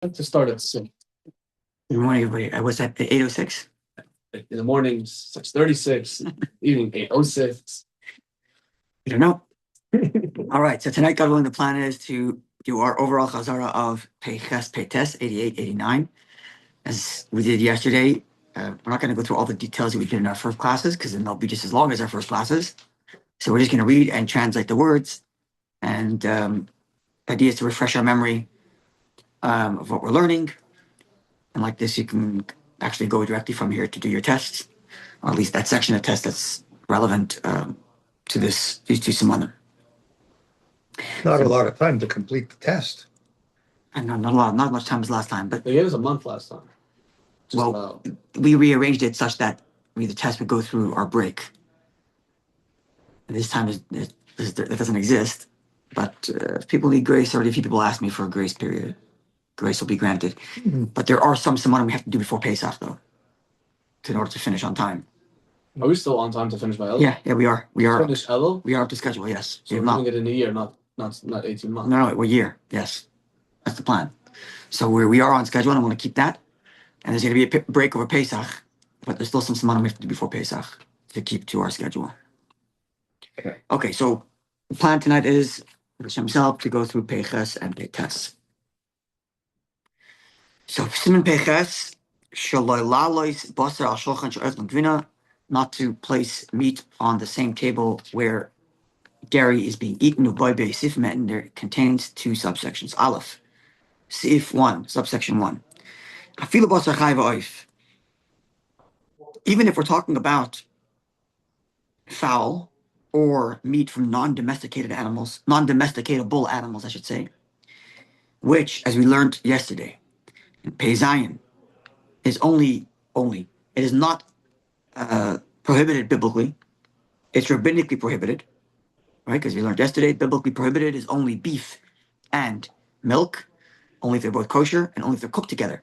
like to start at 6. Good morning, everybody. I was at 8:06. In the morning, 6:36. Evening, 8:06. I don't know. All right. So tonight, God willing, the plan is to do our overall CHAZZARAH of Peiches, Peites, 88, 89. As we did yesterday, we're not going to go through all the details that we did in our first classes because then they'll be just as long as our first classes. So we're just going to read and translate the words. And the idea is to refresh our memory of what we're learning. And like this, you can actually go directly from here to do your tests, or at least that section of tests that's relevant to these two Simanim. Not a lot of time to complete the test. And not much time as last time, but They gave us a month last time. we rearranged it such that the test would go through our break. And this time that doesn't exist. But if people need grace, already a few people asked me for a grace period. Grace will be granted. Mm-hmm. But there are some Simanim we have to do before Pesach, though, in order to finish on time. Are we still on time to finish by Elul? Yeah, we are. We are. Finish Elul? We are up to schedule, yes. So we're doing it in a year, not 18 months. No, we're a year, yes. That's the plan. So we are on schedule, and I want to keep that. And there's going to be a break over Pesach, but there's still some Simanim we have to do before Pesach to keep to our schedule. Okay, so the plan tonight is himself to go through Peiches and Peites. So Siman Peiches, not to place meat on the same table where dairy is being eaten. And there contains two subsections. Aleph, Sif 1, subsection 1. Even if we're talking about fowl or meat from non-domesticatable animals, I should say, which, as we learned yesterday, Pei Zayin is only, it is not prohibited biblically. It's rabbinically prohibited, right? Because we learned yesterday, biblically prohibited is only beef and milk, only if they're both kosher and only if they're cooked together.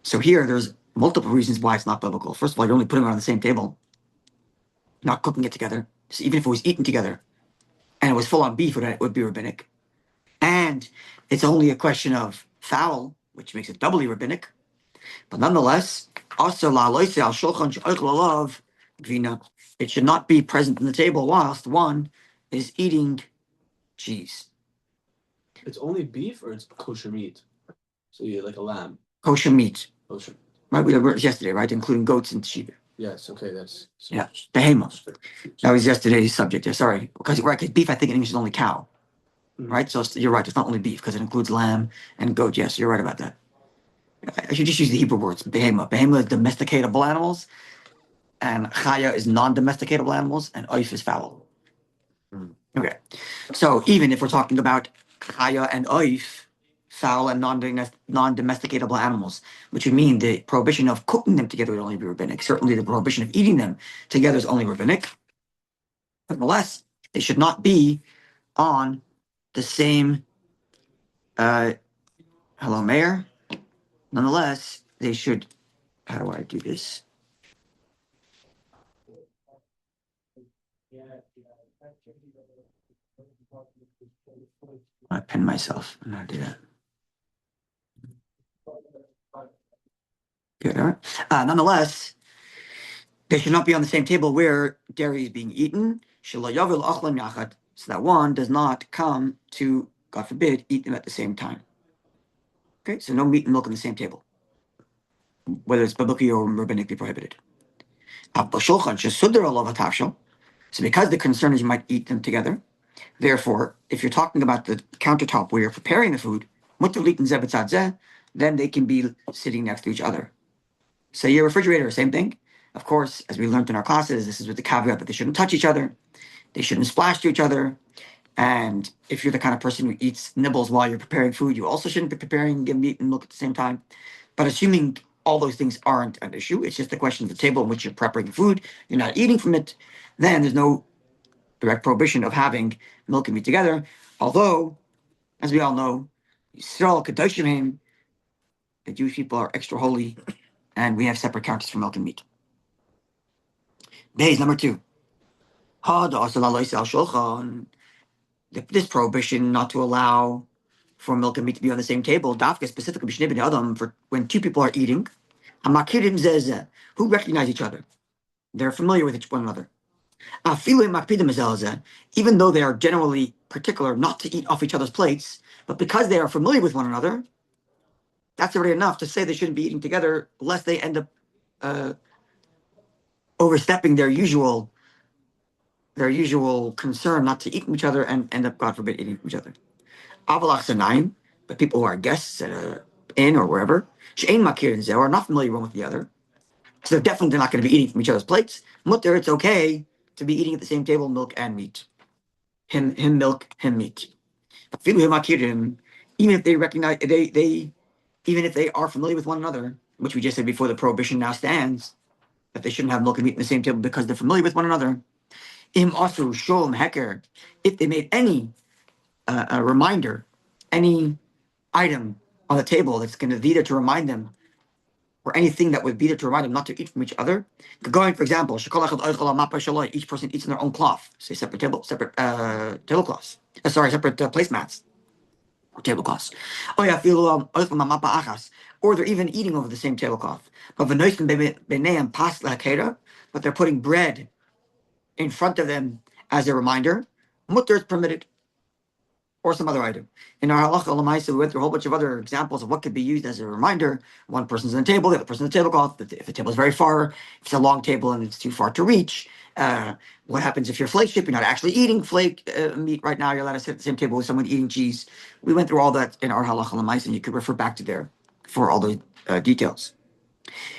So here, there's multiple reasons why it's not biblical. First of all, you're only putting it on the same table, not cooking it together. So even if it was eaten together and it was full on beef, it would be rabbinic. And it's only a question of fowl, which makes it doubly rabbinic. But nonetheless, it should not be present on the table whilst one is eating cheese. It's only beef or it's kosher meat? So you like a lamb? Kosher meat. Kosher. Right, we learned yesterday, right? Including goats and sheep. Yes, okay, that's... Yeah, behema. That was yesterday's subject. Yeah, sorry. Because beef, I think in English is only cow. Mm-hmm. Right? So you're right, it's not only beef because it includes lamb and goat. Yes, you're right about that. I should just use the Hebrew words, behema. Behema is domesticatable animals, and chaya is non-domesticatable animals, and oif is fowl. Okay. So even if we're talking about chaya and oif, fowl and non-domesticatable animals, which would mean the prohibition of cooking them together would only be rabbinic. Certainly the prohibition of eating them together is only rabbinic. Nonetheless, they should not be on the same, hello, Mayor. Nonetheless, they should, how do I do this? I pin myself. I'm not do that. Good, all right. Nonetheless, they should not be on the same table where dairy is being eaten, so that one does not come to, God forbid, eat them at the same time. Okay, so no meat and milk on the same table, whether it's biblically or rabbinically prohibited. So because the concern is you might eat them together, therefore, if you're talking about the countertop where you're preparing the food, then they can be sitting next to each other. So your refrigerator, same thing. Of course, as we learned in our classes, this is with the caveat that they shouldn't touch each other. They shouldn't splash to each other. And if you're the kind of person who eats nibbles while you're preparing food, you also shouldn't be preparing meat and milk at the same time. But assuming all those things aren't an issue, it's just a question of the table in which you're preparing food, you're not eating from it, then there's no direct prohibition of having milk and meat together. Although, as we all know, Yisrael Kadoshim, the Jewish people are extra holy, and we have separate counters for milk and meat. Base number 2. This prohibition not to allow for milk and meat to be on the same table. Dafka specifically b'shnei b'nei adam, for when two people are eating. Hamakirim zeh, who recognize each other. They're familiar with one another. Even though they are generally particular not to eat off each other's plates, but because they are familiar with one another, that's already enough to say they shouldn't be eating together, lest they end up overstepping their usual concern not to eat from each other and end up, God forbid, eating from each other. Avalach Sanaim, but people who are guests at an inn or wherever, She'ein Makir and Zeh, are not familiar one with the other, so they're definitely not going to be eating from each other's plates. Mutter, it's okay to be eating at the same table, milk and meat. Him milk, him meat. Even if they recognize even if they are familiar with one another, which we just said before, the prohibition now stands that they shouldn't have milk and meat in the same table because they're familiar with one another. Im asu sholem heker, if they made any a reminder, any item on the table that's going to be there to remind them, or anything that would be there to remind them not to eat from each other. Going, for example, each person eats in their own cloth, say separate tablecloths. Separate placemats or tablecloths. Or they're even eating over the same tablecloth. But they're putting bread in front of them as a reminder. Mutter is permitted. Or some other item. In our halacha l'maisa, we went through a whole bunch of other examples of what could be used as a reminder. One person's on the table, the other person's on the tablecloth. If the table is very far, if it's a long table and it's too far to reach, what happens if you're flake ship? You're not actually eating flake meat right now. You're allowed to sit at the same table with someone eating cheese. We went through all that in our halacha l'maisa, and you could refer back to there for all the details.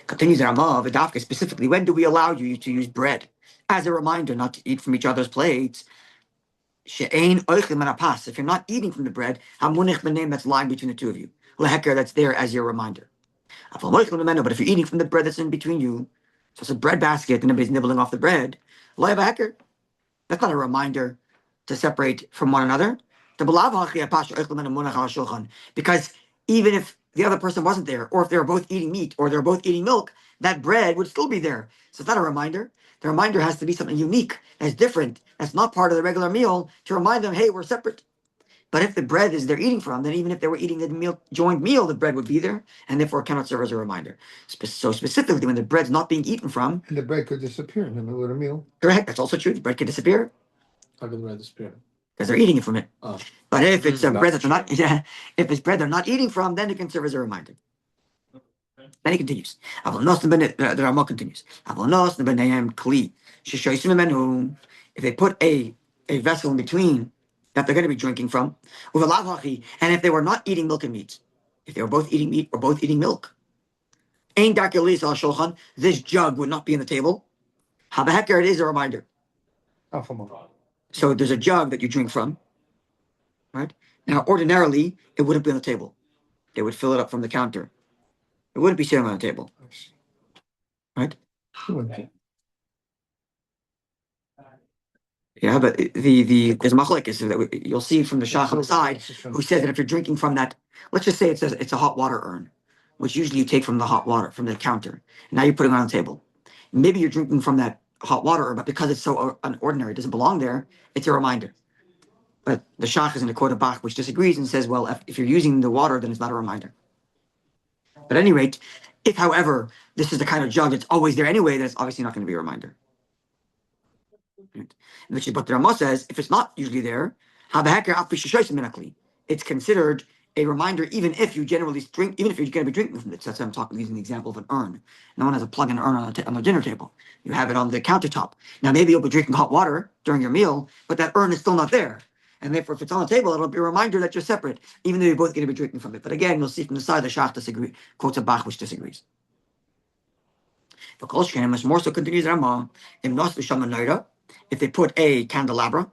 Continues in Ramah, Vidafka, specifically, when do we allow you to use bread as a reminder not to eat from each other's plates? If you're not eating from the bread, that's lying between the two of you. That's there as your reminder. But if you're eating from the bread that's in between you, so it's a bread basket and everybody's nibbling off the bread, that's not a reminder to separate from one another. Because even if the other person wasn't there, or if they were both eating meat, or they're both eating milk, that bread would still be there. So it's not a reminder. The reminder has to be something unique, that's different, that's not part of the regular meal, to remind them, hey, we're separate. But if the bread is they're eating from, then even if they were eating the joint meal, the bread would be there, and therefore cannot serve as a reminder. So specifically, when the bread's not being eaten from, And the bread could disappear in the middle of the meal. correct, that's also true. The bread could disappear How can the bread disappear? because they're eating it from it. Oh. But if it's a Not bread that they're not, sure. if it's bread they're not eating from, then it can serve as a reminder. Then he continues. The Ramah continues. If they put a vessel in between that they're going to be drinking from, and if they were not eating milk and meat, if they were both eating meat or both eating milk, this jug would not be on the table. It is a reminder. So there's a jug that you drink from, right? Now, ordinarily, it wouldn't be on the table. They would fill it up from the counter. It wouldn't be sitting on the table, right? Yeah, but there's a machlekes that you'll see from the shach on the side who says that if you're drinking from that, let's just say it's a hot water urn, which usually you take from the hot water from the counter, and now you're putting it on the table. Maybe you're drinking from that hot water urn, but because it's so unordinary, it doesn't belong there. It's a reminder. But the shach is in the quote of Bach, which disagrees and says, well, if you're using the water, then it's not a reminder. But at any rate, if, however, this is the kind of jug that's always there anyway, that's obviously not going to be a reminder. But the Ramah says, if it's not usually there, it's considered a reminder, even if you generally drink, even if you're going to be drinking from it. So that's what I'm using the example of an urn. No one has a plug-in urn on the dinner table. You have it on the countertop. Now, maybe you'll be drinking hot water during your meal, but that urn is still not there. And therefore, if it's on the table, it'll be a reminder that you're separate, even though you're both going to be drinking from it. But again, you'll see from the side, the Shach disagrees, quotes a Bach, which disagrees. Much more so continues Ramah, if they put a candelabra,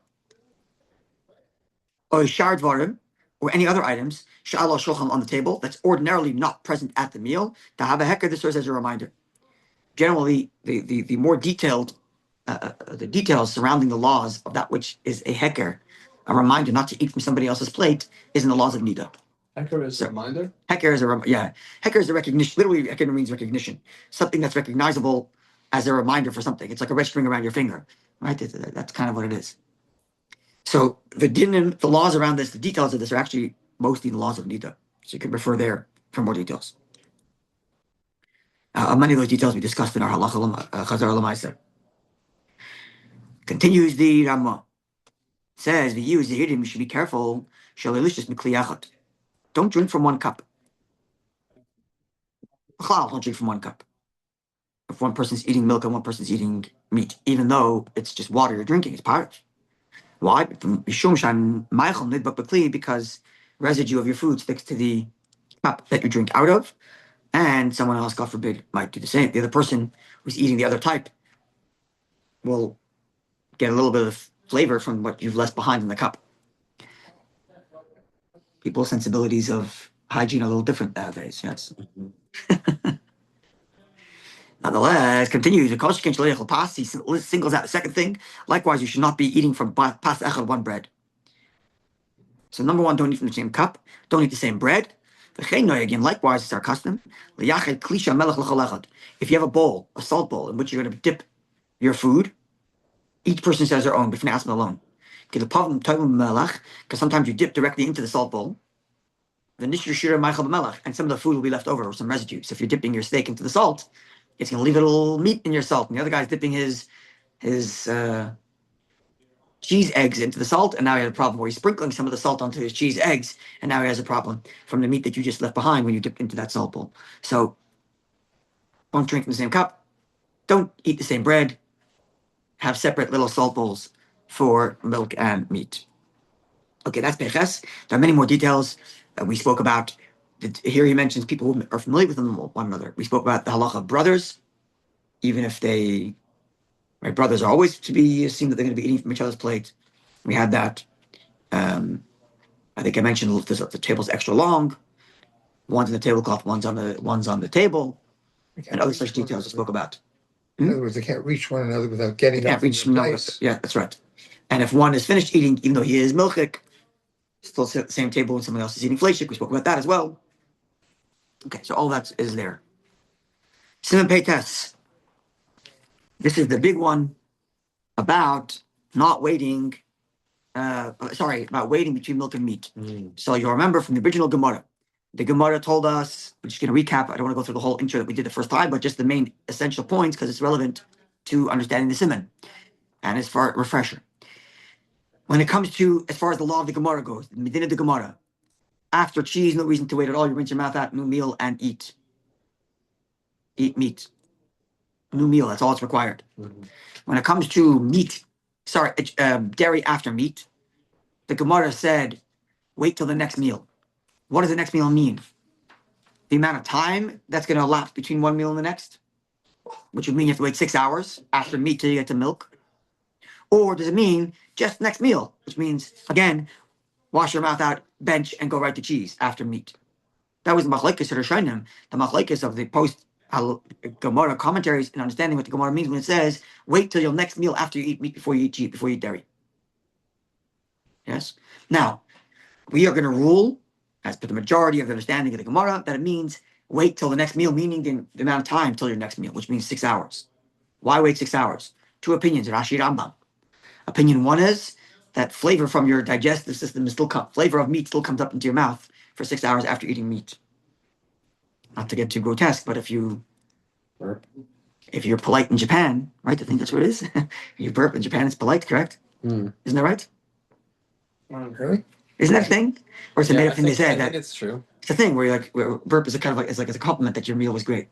or a shardvarim, or any other items, sha'al shulchan on the table, that's ordinarily not present at the meal, to have a heker, this serves as a reminder. Generally, the more detailed, the details surrounding the laws of that which is a heker, a reminder not to eat from somebody else's plate, is in the laws of Nida. Heker is a reminder? Heker is Heker is a recognition. Literally, heker means recognition. Something that's recognizable as a reminder for something. It's like a red string around your finger, right? That's kind of what it is. So the laws around this, the details of this are actually mostly the laws of Nida. So you can refer there for more details. Many of those details we discussed in our Halacha Chazarah L'maaseh. Continues the Rama. Says the you should be careful. Don't drink from one cup. Don't drink from one cup. If one person's eating milk and one person's eating meat, even though it's just water you're drinking, it's part. Why? Because residue of your food sticks to the cup that you drink out of, and someone else, God forbid, might do the same. The other person who's eating the other type will get a little bit of flavor from what you've left behind in the cup. People's sensibilities of hygiene are a little different nowadays, yes. Nonetheless, continues, he singles out the second thing. Likewise, you should not be eating from pas echad, one bread. So number one, don't eat from the same cup. Don't eat the same bread. Again, likewise, it's our custom. If you have a bowl, a salt bowl, in which you're going to dip your food, each person says their own, but alone. Because sometimes you dip directly into the salt bowl, and some of the food will be left over, or some residue. So if you're dipping your steak into the salt, it's going to leave a little meat in your salt, and the other guy's dipping his cheese eggs into the salt, and now he has a problem where he's sprinkling some of the salt onto his cheese eggs, and now he has a problem from the meat that you just left behind when you dipped into that salt bowl. So don't drink from the same cup, don't eat the same bread, have separate little salt bowls for milk and meat. Okay, that's Peches. There are many more details that we spoke about. Here he mentions people who are familiar with one another. We spoke about the halacha of brothers, even if brothers are always to be assumed that they're going to be eating from each other's plate. We had that. I think I mentioned the table's extra long. One's in the tablecloth, one's on the table, and other such details I spoke about. In other words, they can't reach one another without getting They up can't reach from their place. Yeah, that's right. And if one is finished eating, even though he is milchik, still sit at the same table and someone else is eating fleshik. We spoke about that as well. Okay, so all that is there. Siman Peites. This is the big one about not waiting. About waiting between milk and meat. So you'll remember from the original Gemara. The Gemara told us, we're just going to recap. I don't want to go through the whole intro that we did the first time, but just the main essential points because it's relevant to understanding the Siman. And as far as refresher. When it comes to, as far as the law of the Gemara goes, the Medina de Gemara, after cheese, no reason to wait at all. You rinse your mouth out, new meal, and eat. Eat meat. New meal, that's all it's required. When it comes to meat, dairy after meat, the Gemara said, wait till the next meal. What does the next meal mean? The amount of time that's going to elapse between one meal and the next, which would mean you have to wait 6 hours after meat till you get to milk. Or does it mean just next meal, which means, again, wash your mouth out, bench, and go right to cheese after meat. That was the machlekes of Rishonim, the machlekes of the post Gemara commentaries, and understanding what the Gemara means when it says, wait till your next meal after you eat meat before you eat dairy. Yes? Now, we are going to rule, as per the majority of the understanding of the Gemara, that it means wait till the next meal, meaning the amount of time till your next meal, which means 6 hours. Why wait 6 hours? Two opinions, Rashi Rambam. Opinion one is that flavor from your digestive system flavor of meat still comes up into your mouth for 6 hours after eating meat. Not to get too grotesque, but if you're polite in Japan, right? I think that's what it is. You burp in Japan, it's polite, correct? Isn't that right? Really? Isn't that a thing? Or it's a made up thing they said? I think it's true. It's a thing where burp is it's a compliment that your meal was great.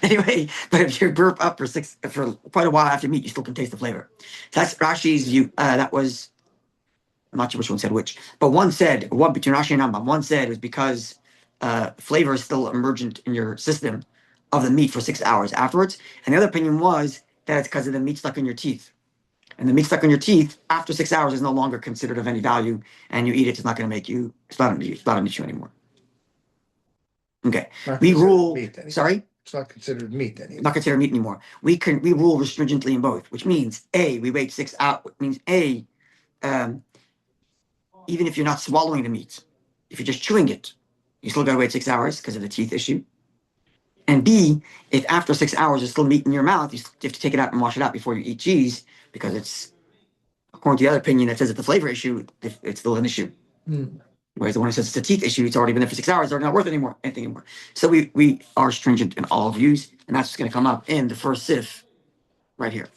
Anyway, but if you burp up for quite a while after meat, you still can taste the flavor. So that's Rashi's view. That was, I'm not sure which one said which, but one between Rashi and Rambam, one said it was because flavor is still emergent in your system of the meat for 6 hours afterwards. And the other opinion was that it's because of the meat stuck in your teeth. And the meat stuck in your teeth after 6 hours is no longer considered of any value, and you eat it, it's not going to make you, it's not an issue anymore. Okay. We rule, sorry? It's not considered meat anymore. Not considered meat anymore. We rule restringently in both, which means we wait 6 hours. Which means even if you're not swallowing the meat, if you're just chewing it, you still gotta wait 6 hours because of the teeth issue. And B, if after 6 hours there's still meat in your mouth, you have to take it out and wash it out before you eat cheese because it's, according to the other opinion that says it's the flavor issue, it's still an issue. Whereas the one who says it's a teeth issue, it's already been there for 6 hours, they're not worth anything anymore. So we are stringent in all views, and that's what's going to come up in the first sif right here.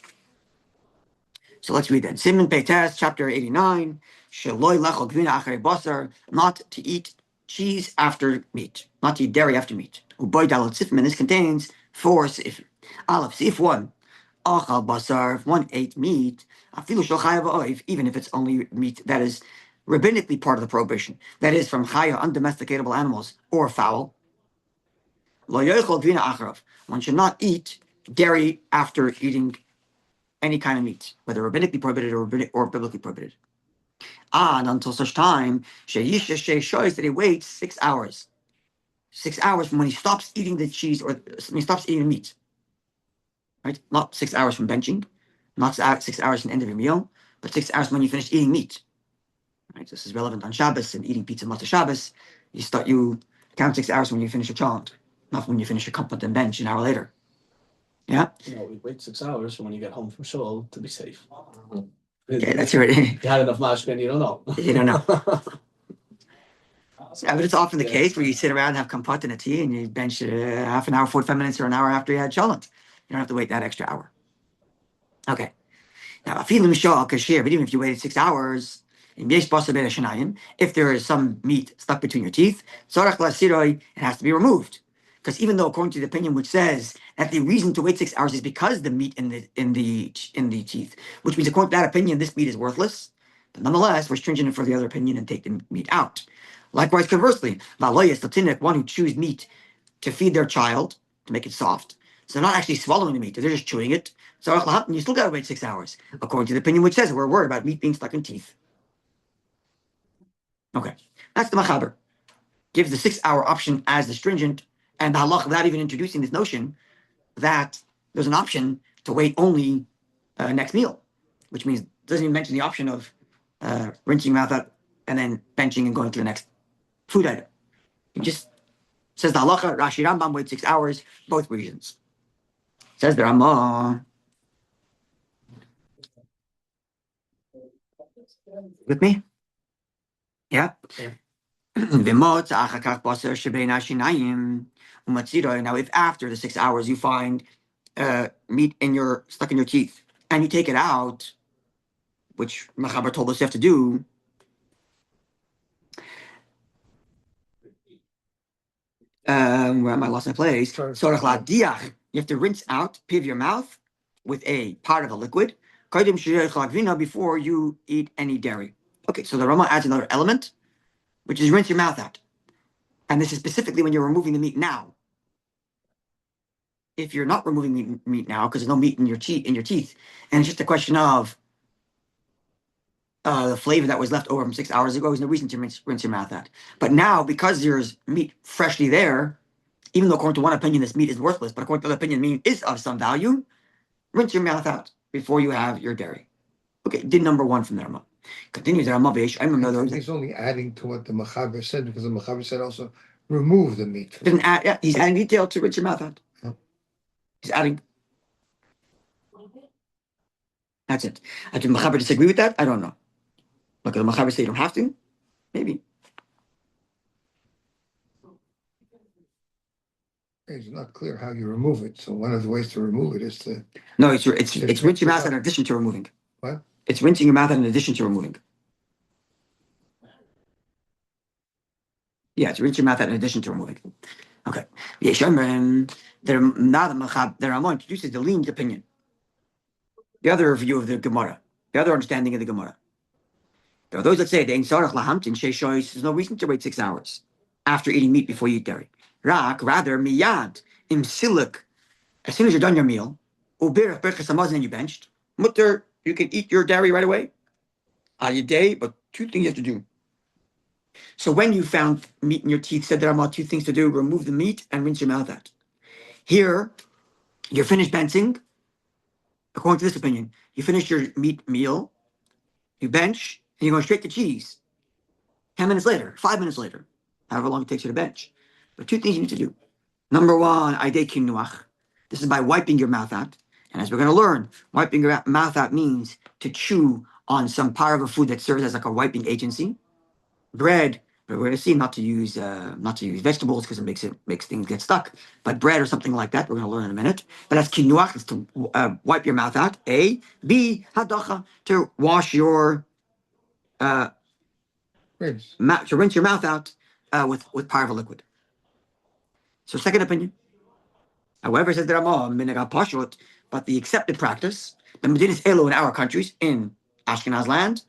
So let's read that. Siman Peites, chapter 89. Sheloi lechol gvina acharei basar, not to eat cheese after meat, not to eat dairy after meat. Uboy dalot sifim, and this contains 4 sif. Aleph, sif 1. Achal basar, if one ate meat, afilu shel chayav oiv, even if it's only meat that is rabbinically part of the prohibition, that is from chaya, undomesticatable animals, or fowl. Lo yochol gvina acharav, one should not eat dairy after eating any kind of meat, whether rabbinically prohibited or biblically prohibited. And until such time, that he waits 6 hours. 6 hours from when he stops eating the cheese or when he stops eating meat. Right? Not 6 hours from benching, not 6 hours from the end of your meal, but 6 hours from when you finish eating meat. Right? This is relevant on Shabbos and eating pizza Matzah Shabbos. You count 6 hours when you finish your chant, not when you finish your comfort and bench an hour later. Yeah? We wait 6 hours from when you get home from shul to be safe. Okay, that's right. You had enough mashkin, you don't know. You don't know. Yeah, but it's often the case where you sit around and have kumpat and a tea and you bench half an hour, 45 minutes, or an hour after you had shalant. You don't have to wait that extra hour. Okay. Now, but even if you waited 6 hours, if there is some meat stuck between your teeth, it has to be removed. Because even though, according to the opinion which says that the reason to wait 6 hours is because the meat in the teeth, which means according to that opinion, this meat is worthless. But nonetheless, we're stringent for the other opinion and take the meat out. Likewise, conversely, one who chews meat to feed their child to make it soft. So they're not actually swallowing the meat; they're just chewing it. So you still got to wait 6 hours, according to the opinion which says we're worried about meat being stuck in teeth. Okay, that's the machaber. Gives the 6 hour option as the stringent, and the halach without even introducing this notion that there's an option to wait only next meal, which means doesn't even mention the option of rinsing your mouth out and then benching and going to the next food item. It just says the halacha, Rashi Rambam, wait 6 hours, both reasons. Says the Ramah. With me? Yeah? Now, if after the 6 hours you find meat stuck in your teeth and you take it out, which Machaber told us you have to do, where am I lost my place? You have to rinse out, piv your mouth with a part of the liquid before you eat any dairy. Okay, so the Rama adds another element, which is rinse your mouth out. And this is specifically when you're removing the meat now. If you're not removing meat now, because there's no meat in your teeth, and it's just a question of the flavor that was left over from 6 hours ago, there's no reason to rinse your mouth out. But now, because there's meat freshly there, even though according to one opinion this meat is worthless, but according to the opinion meat is of some value, rinse your mouth out before you have your dairy. Okay, did number 1 from the Rama. Continues the Rama. He's only adding to what the Machaber said, because the Machaber said also remove the meat. Didn't add, yeah, he's adding detail to rinse your mouth out. Oh. He's adding. That's it. Did Machaber disagree with that? I don't know. Look, the Machaber say you don't have to. Maybe. It's not clear how you remove it. So one of the ways to remove it is to. No, it's rinse your mouth in addition to removing. What? It's rinsing your mouth in addition to removing. Yeah, it's rinse your mouth in addition to removing. Okay. Now the Rama introduces the lenient opinion. The other view of the Gemara. The other understanding of the Gemara. There are those that say there's no reason to wait 6 hours after eating meat before you eat dairy. Rather, miyad, im siluk, as soon as you're done your meal, ubirach berchas hamazon and you benched, mutter, you can eat your dairy right away. Day, but 2 things you have to do. So when you found meat in your teeth, said there are 2 things to do: remove the meat and rinse your mouth out. Here, you're finished benching. According to this opinion, you finish your meat meal, you bench, and you go straight to cheese. 10 minutes later, 5 minutes later, however long it takes you to bench. But 2 things you need to do. Number 1, aidei kinuach. This is by wiping your mouth out. And as we're going to learn, wiping your mouth out means to chew on some part of a food that serves as like a wiping agency. Bread, But we're going to see not to use vegetables because it makes things get stuck. But bread or something like that, we're going to learn in a minute. But that's kinuach, is to wipe your mouth out. A. B. Hadacha, to wash your Rinse. to rinse your mouth out with parva liquid. So second opinion. However, says the Ramah, but the accepted practice, the Medinas Elo in our countries, in Ashkenaz land,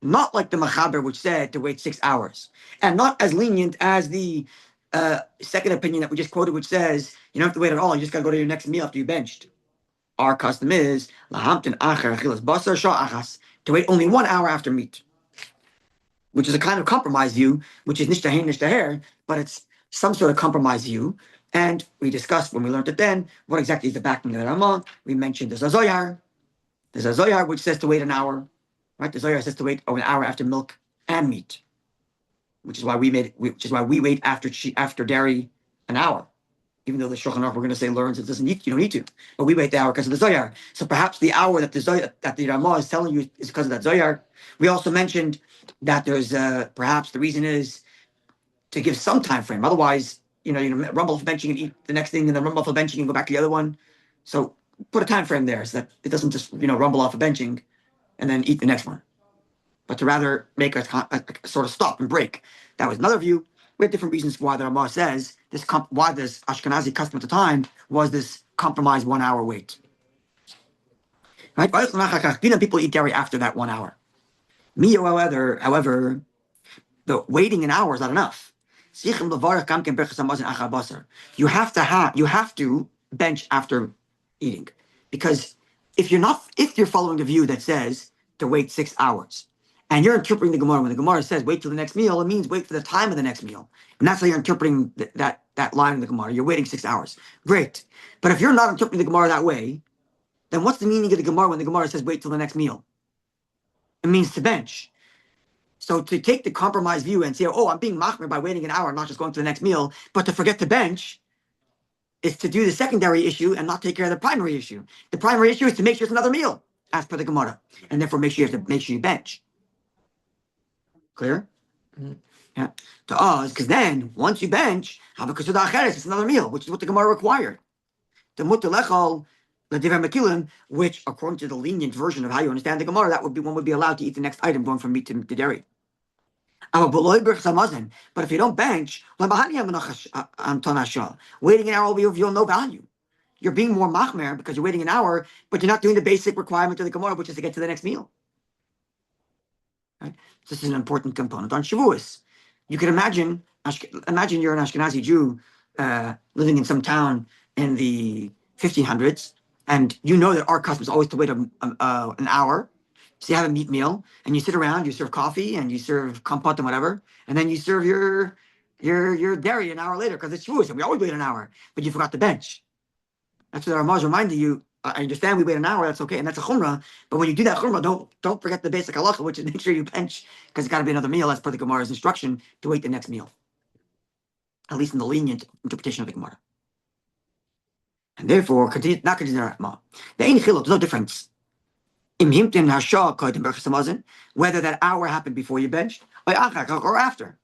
not like the Machaber, which said to wait 6 hours, and not as lenient as the second opinion that we just quoted, which says you don't have to wait at all. You just got to go to your next meal after you benched. Our custom is to wait only 1 hour after meat, which is a kind of compromise view, which is nishtahin nishtaher, but it's some sort of compromise view. And we discussed when we learned it then what exactly is the backing of the Ramah. We mentioned the Zazoyar. There's a Zoyar which says to wait an hour, right? The Zoyar says to wait an hour after milk and meat, which is why we wait after dairy an hour. Even though the Shulchan Aruch, we're going to say, learns you don't need to, but we wait the hour because of the Zoyar. So perhaps the hour that the Ramah is telling you is because of that Zoyar. We also mentioned that there's perhaps the reason is to give some time frame. Otherwise, you rumble for benching and eat the next thing, and then rumble for benching and go back to the other one. So put a time frame there so that it doesn't just rumble off of benching and then eat the next one, but to rather make a sort of stop and break. That was another view. We have different reasons why the Ramah says why this Ashkenazi custom at the time was this compromised 1 hour wait. Right? People eat dairy after that 1 hour. However, the waiting an hour is not enough. You have to bench after eating, because if you're following the view that says to wait 6 hours, and you're interpreting the Gemara when the Gemara says wait till the next meal, it means wait for the time of the next meal, and that's how you're interpreting that line in the Gemara. You're waiting 6 hours, great. But if you're not interpreting the Gemara that way, then what's the meaning of the Gemara when the Gemara says wait till the next meal? It means to bench. So to take the compromise view and say, oh, I'm being machmir by waiting an hour and not just going to the next meal, but to forget to bench is to do the secondary issue and not take care of the primary issue. The primary issue is to make sure it's another meal, as per the Gemara, and therefore make sure you bench. Clear? Mm-hmm. Yeah. To us, because then once you bench, it's another meal, which is what the Gemara required. The mutalechal, the divrei mekilim, which according to the lenient version of how you understand the Gemara, one would be allowed to eat the next item going from meat to dairy. But if you don't bench, waiting an hour will be of no value. You're being more machmer because you're waiting an hour, but you're not doing the basic requirement of the Gemara, which is to get to the next meal. Right? This is an important component on Shavuos. You can imagine you're an Ashkenazi Jew living in some town in the 1500s, and you know that our custom is always to wait an hour. So you have a meat meal, and you sit around, you serve coffee, and you serve kompot and whatever, and then you serve your dairy an hour later because it's Shavuos, and we always wait an hour, but you forgot to bench. That's what our Ramah reminded you. I understand we wait an hour, that's okay, and that's a chumrah, but when you do that chumrah, don't forget the basic halacha, which is make sure you bench, because it's got to be another meal as per the Gemara's instruction to wait the next meal, at least in the lenient interpretation of the Gemara. And therefore, not continue the Ramah. There's no difference. Whether that hour happened before you benched or after.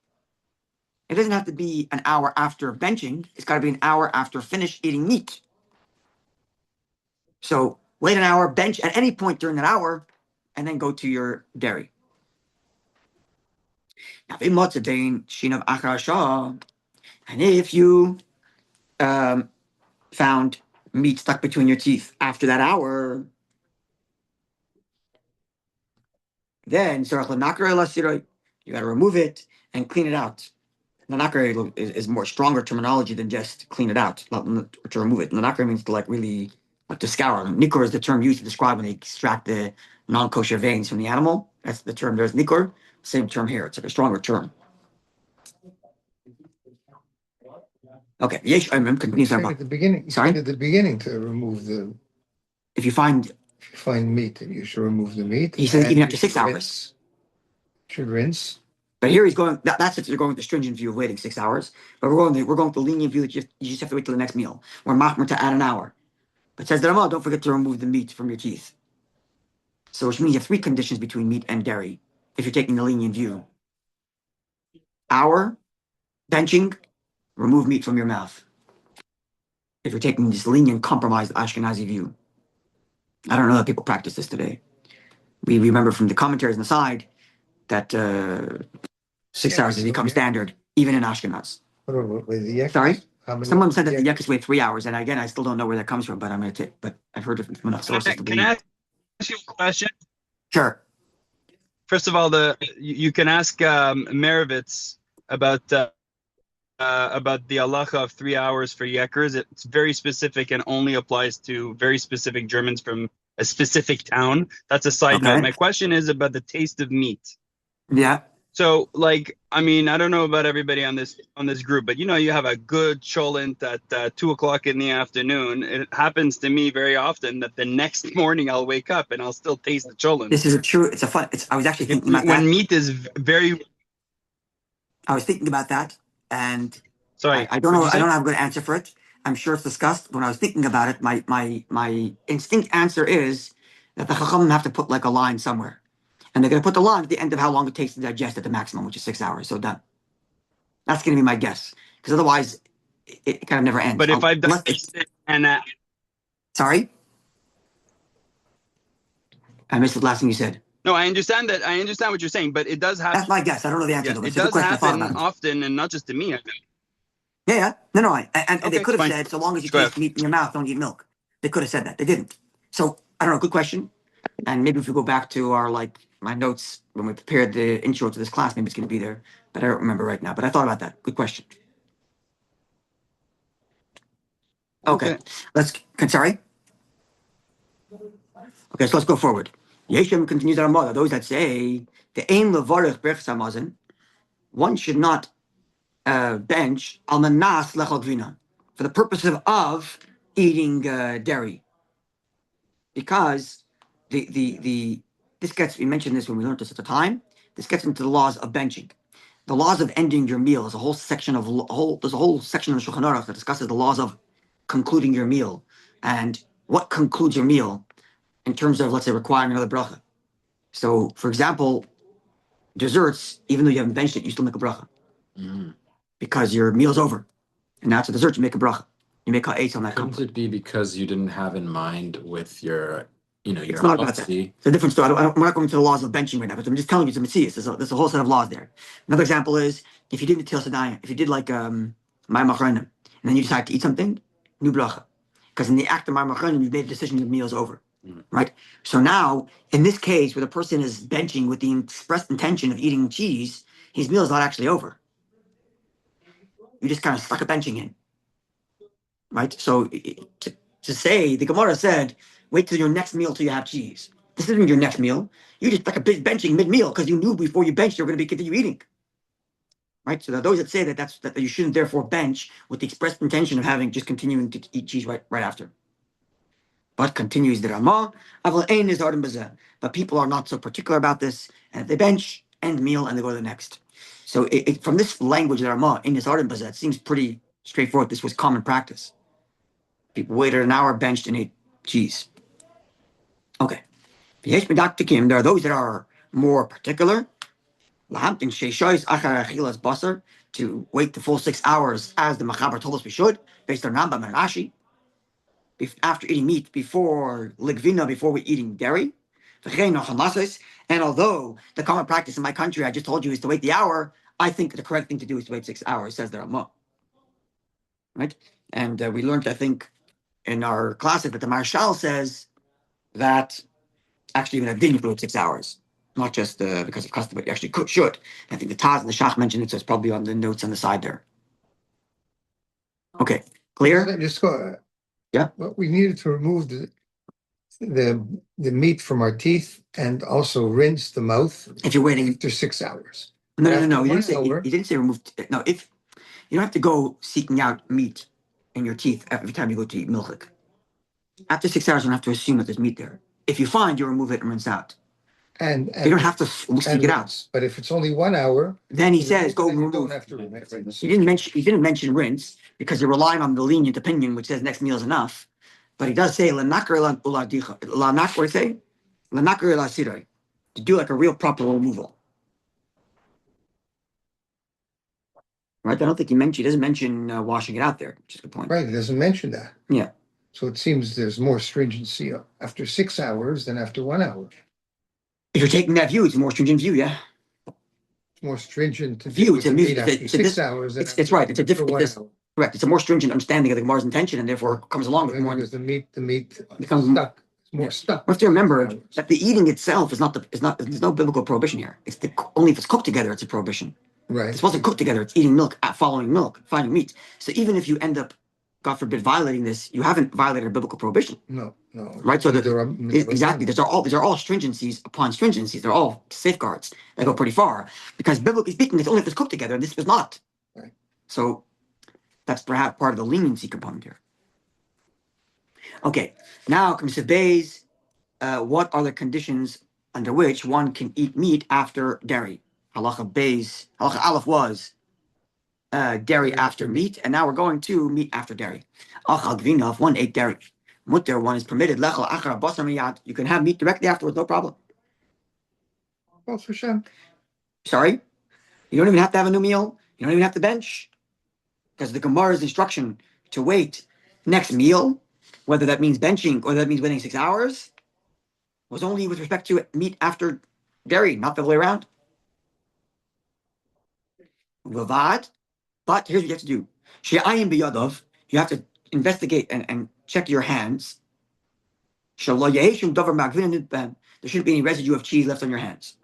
It doesn't have to be an hour after benching. It's got to be an hour after finish eating meat. So wait an hour, bench at any point during that hour, and then go to your dairy. And if you found meat stuck between your teeth after that hour, then you got to remove it and clean it out. Nanakre is more stronger terminology than just clean it out, to remove it. Nanakre means to really to scour. Nikor is the term used to describe when they extract the non-kosher veins from the animal. That's the term. There's nikor. Same term here. It's like a stronger term. Okay. Yesh continues at the beginning. Sorry? At the beginning to remove the. If you find meat, then you should remove the meat. He says even after 6 hours. Should rinse. But here he's going. That's if you're going with the stringent view of waiting 6 hours. But we're going with the lenient view that you just have to wait till the next meal. We're machmer to add an hour. But it says that don't forget to remove the meat from your teeth. So which means you have 3 conditions between meat and dairy if you're taking the lenient view. hour benching, remove meat from your mouth. If you're taking this lenient, compromised Ashkenazi view. I don't know that people practice this today. We remember from the commentaries on the side that 6 hours has become standard, even in Ashkenaz. Sorry? Someone said that the Yekis wait 3 hours, and again, I still don't know where that comes from, but I've heard it from enough sources to Can I believe. ask you a question? Sure. First of all, you can ask Merovitz about the halacha of 3 hours for Yekers. It's very specific and only applies to very specific Germans from a specific town. That's a side note. My question is about the taste of meat. Yeah. So, like, I mean, I don't know about everybody on this group, but you have a good cholent at 2 o'clock in the afternoon. It happens to me very often that the next morning I'll wake up and I'll still taste the cholent. This is a true. It's a fun. I was actually thinking about that. When meat is very. I was thinking about that, and sorry, I don't know. I don't have a good answer for it. I'm sure it's discussed. When I was thinking about it, my instinct answer is that the Chachamim have to put like a line somewhere. And they're going to put the line at the end of how long it takes to digest at the maximum, which is 6 hours. So done. That's going to be my guess. Because otherwise, it kind of never ends. But if I've done it and... Sorry? I missed the last thing you said. No, I understand that. I understand what you're saying, but it does happen. That's my guess. I don't know the answer to it. It does happen often, and not just to me, I think. Yeah. No. And they could have said, so long as you taste meat in your mouth, don't eat milk. They could have said that. They didn't. So, I don't know. Good question. And maybe if we go back to our, my notes when we prepared the intro to this class, maybe it's going to be there. But I don't remember right now. But I thought about that. Good question. Okay. Sorry? Okay, so let's go forward. Yeshem continues our mother. Those that say, the aim levarich berch samazin, one should not bench al manas lechal gvina for the purpose of eating dairy. Because we mentioned this when we learned this at the time. This gets into the laws of benching. The laws of ending your meal is a whole section of there's a whole section of the Shulchan Aruch that discusses the laws of concluding your meal and what concludes your meal in terms of, let's say, requiring another bracha. So, for example, desserts, even though you haven't benched it, you still make a bracha because your meal's over, and now it's a dessert. You make a bracha. You make ha'etz on that. Couldn't it be because you didn't have in mind with your, your it's not about that. It's a different story. We're not going to the laws of benching right now, but I'm just telling you it's a mitzvah. There's a whole set of laws there. Another example is if you did Netilas Yadayim, if you did like Ma'am Achronim, and then you decide to eat something, new bracha, because in the act of Ma'am Achronim you made a decision the meal is over, right? So now in this case where the person is benching with the expressed intention of eating cheese, his meal is not actually over. You just kind of stuck a benching in. Right? So to say, the Gemara said, wait till your next meal till you have cheese. This isn't your next meal. You just like a big benching mid-meal because you knew before you benched you're going to continue eating. Right? So those that say that you shouldn't therefore bench with the expressed intention of having just continuing to eat cheese right after. But continues the Ramah, but people are not so particular about this, and if they bench, end meal, and they go to the next. So from this language of the Ramah, in this Arden Bazah, it seems pretty straightforward. This was common practice. People waited an hour, benched, and ate cheese. Okay. There are those that are more particular. To wait the full 6 hours, as the Machaber told us we should, based on Rambam and Rashi, after eating meat, before ligvina, before we're eating dairy. And although the common practice in my country, I just told you, is to wait the hour, I think the correct thing to do is to wait 6 hours, says the Ramah. Right? And we learned, I think, in our classic that the Marshal says that actually even a din you wait 6 hours, not just because of custom, but you actually should. I think the Taz and the Shach mentioned it, so it's probably on the notes on the side there. Okay, clear? Just go. Yeah. Well, we needed to remove the meat from our teeth and also rinse the mouth. If you're waiting after 6 hours. No. He didn't say remove. No, if you don't have to go seeking out meat in your teeth every time you go to eat milk. After 6 hours, you don't have to assume that there's meat there. If you find, you remove it and rinse out. And you don't have to seek it out. But if it's only 1 hour, then he says go remove. Don't have to rinse. He didn't mention rinse because you're relying on the lenient opinion which says next meal is enough. But he does say to do like a real proper removal. Right? I don't think he doesn't mention washing it out there, which is a good point. Right, it doesn't mention that. Yeah. So it seems there's more stringency after 6 hours than after 1 hour. If you're taking that view, it's a more stringent view, yeah. It's more stringent to View, do it's with a the music- meat it's a- after it's a 6 dis- hours than it's right, it's a after different- 1 it's- hour. Correct. It's a more stringent understanding of the Gemara's intention, and therefore comes along with more. Because the meat Becomes stuck. It's more stuck. We have to remember that the eating itself is not there's no biblical prohibition here. It's only if it's cooked together, it's a prohibition. Right. It's supposed to cook together. It's eating milk, following meat. So even if you end up, God forbid, violating this, you haven't violated a biblical prohibition. No. Right. So exactly, these are all stringencies upon stringencies. They're all safeguards that go pretty far. Because biblically speaking, it's only if it's cooked together, and this was not. Right. So that's perhaps part of the leniency component here. Okay, now comes to Bays. What are the conditions under which one can eat meat after dairy? Halacha Bays, Halacha Aleph was dairy after meat, and now we're going to meat after dairy. Achal Gvina, one ate dairy. Mutter, one is permitted. Lechel Achar Basar Miyad. You can have meat directly afterwards, no problem. Well, for sure. Sorry? You don't even have to have a new meal. You don't even have to bench. Because the Gemara's instruction to wait next meal, whether that means benching or that means waiting 6 hours, was only with respect to meat after dairy, not the other way around. Vavad, but here's what you have to do. She'ayin biyadav, you have to investigate and check your hands. There shouldn't be any residue of cheese left on your hands.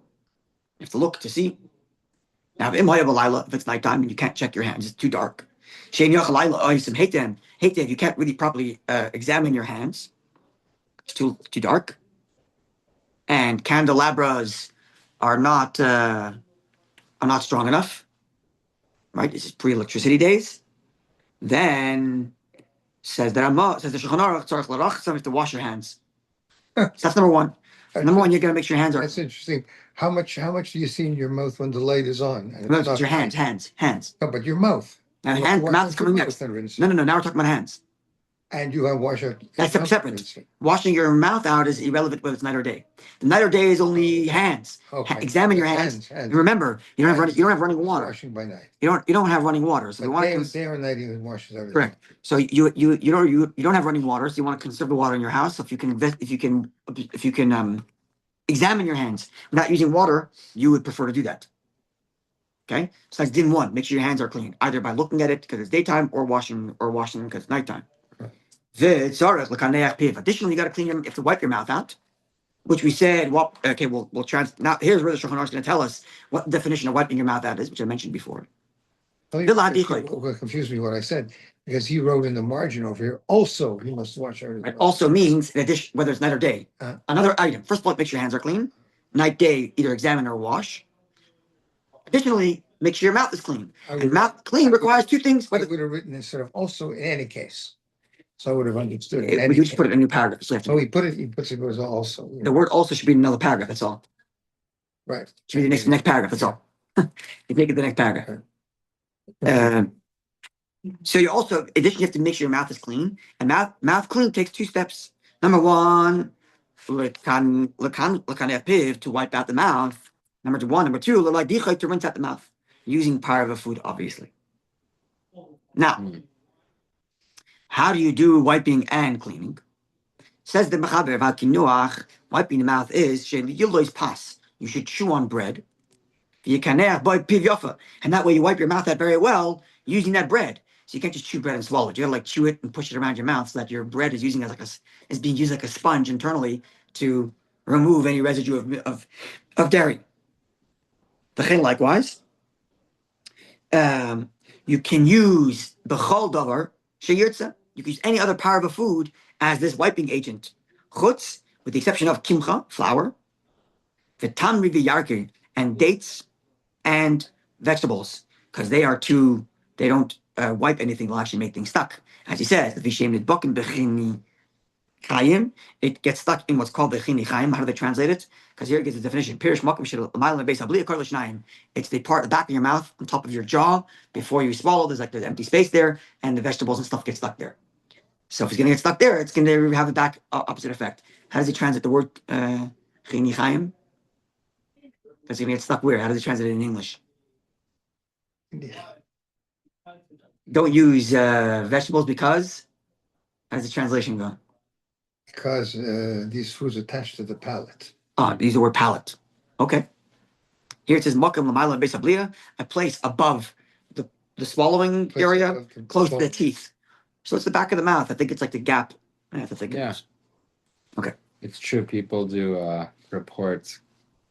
You have to look to see. Now, if it's nighttime and you can't check your hands, it's too dark. If you can't really properly examine your hands, it's too dark. And candelabras are not strong enough, right? This is pre-electricity days. Then says the Shulchan Aruch, you have to wash your hands. So that's number one. Number one, you're gonna make sure your hands are. That's interesting. How much do you see in your mouth when the light is on? And No, it's it's your not- hands. No, but your mouth. Now, You have to the wash mouth is out coming your next. mouth and rinse No. it. Now we're talking about hands. And you have to wash out. That's your mouth separate. and rinse it. Washing your mouth out is irrelevant whether it's night or day. The night or day is only hands. Okay. Examine your hands. Hands. And remember, you don't have running water. Washing by night. You don't have running water. So But we want to day or night, he washes everything. correct. So you don't have running water. So you want to conserve the water in your house. So if you can examine your hands without using water, you would prefer to do that. Okay, so that's din one. Make sure your hands are clean, either by looking at it because it's daytime or washing them because it's nighttime. Additionally, you got to you have to wipe your mouth out, which we said. Well, okay, we'll now. Here's where the Shulchan Aruch is going to tell us what the definition of wiping your mouth out is, which I mentioned before. What confused me what I said, because he wrote in the margin over here, also he must wash everything. It also means, in addition, whether it's night or day. Another item. First of all, make sure your hands are clean. Night, day, either examine or wash. Additionally, make sure your mouth is clean. And mouth clean requires two things. I would have written instead of also in any case. So I would have understood. We just put it in a new paragraph. So he puts it as also. The word also should be in another paragraph. That's all. Right. Should be the next paragraph. That's all. You make it the next paragraph. So you also, additionally, you have to make sure your mouth is clean. And mouth clean takes two steps. Number one, to wipe out the mouth. Number two, to rinse out the mouth using parva food, obviously. Now, how do you do wiping and cleaning? Says the Mechaber about kinuach, wiping the mouth is pas. You should chew on bread. And that way you wipe your mouth out very well using that bread. So you can't just chew bread and swallow it. You gotta chew it and push it around your mouth so that your bread is being used like a sponge internally to remove any residue of dairy. Likewise, you can use b'chol davar sheyirtza. You can use any other parva food as this wiping agent. Chutz, with the exception of kimcha, flour, v'tamri v'yarki, and dates and vegetables, because they don't wipe anything, they'll actually make things stuck. As he says, it gets stuck in what's called the chini chaim. How do they translate it? Because here it gives the definition. It's the back of your mouth, on top of your jaw, before you swallow. There's the empty space there, and the vegetables and stuff get stuck there. So if it's going to get stuck there, it's going to have the opposite effect. How does he translate the word chini chaim? That's going to get stuck where? How does he translate it in English? Don't use vegetables because, how does the translation go? Because these foods attach to the palate. Ah, use the word palate. Okay. Here it says Makam Lamaila Beis Habliya, a place above the swallowing Place area, above the close to the swallow. teeth. So it's the back of the mouth. I think it's like the gap. I have to think Yeah. of this. Okay. It's true. People do reports